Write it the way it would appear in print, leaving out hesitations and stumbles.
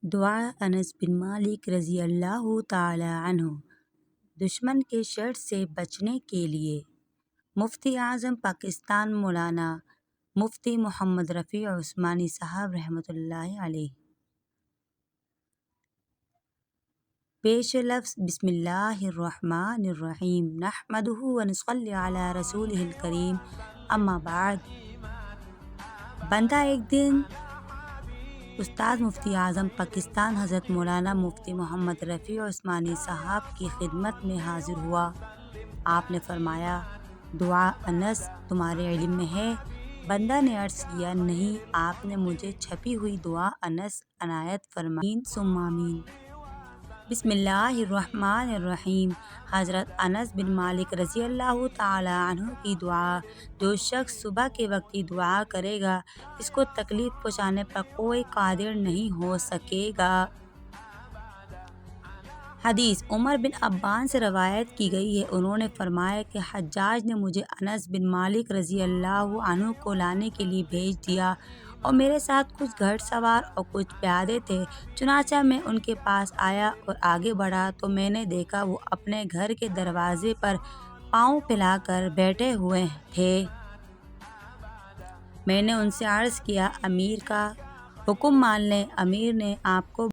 دعا انس بن مالک رضی اللہ تعالی عنہ۔ دشمن کے شر سے بچنے کے لیے مفتی اعظم پاکستان مولانا مفتی محمد رفیع عثمانی صاحب رحمۃ اللہ علیہ۔ پیش لفظ بسم اللہ الرحمن الرحیم نحمدہ ونصلی علی رسولہ الکریم اما بعد۔ بندہ ایک دن استاد مفتی اعظم پاکستان حضرت مولانا مفتی محمد رفیع عثمانی صاحب کی خدمت میں حاضر ہوا۔ آپ نے فرمایا، دعا انس تمہارے علم میں ہے؟ بندہ نے عرض کیا، نہیں۔ آپ نے مجھے چھپی ہوئی دعا انس عنایت فرمائیں ثم آمین۔ بسم اللہ الرحمن الرحیم۔ حضرت انس بن مالک رضی اللہ تعالی عنہ کی دعا: جو شخص صبح کے وقت یہ دعا کرے گا، اس کو تکلیف پہنچانے پر کوئی قادر نہیں ہو سکے گا۔ حدیث عمر بن ابان سے روایت کی گئی ہے، انہوں نے فرمایا کہ حجاج نے مجھے انس بن مالک رضی اللہ عنہ کو لانے کے لیے بھیج دیا اور میرے ساتھ کچھ گھڑ سوار اور کچھ پیادے تھے۔ چنانچہ میں ان کے پاس آیا اور آگے بڑھا تو میں نے دیکھا وہ اپنے گھر کے دروازے پر پاؤں پھیلا کر بیٹھے ہوئے تھے۔ میں نے ان سے عرض کیا، امیر کا حکم مان لیں۔ امیر نے آپ کو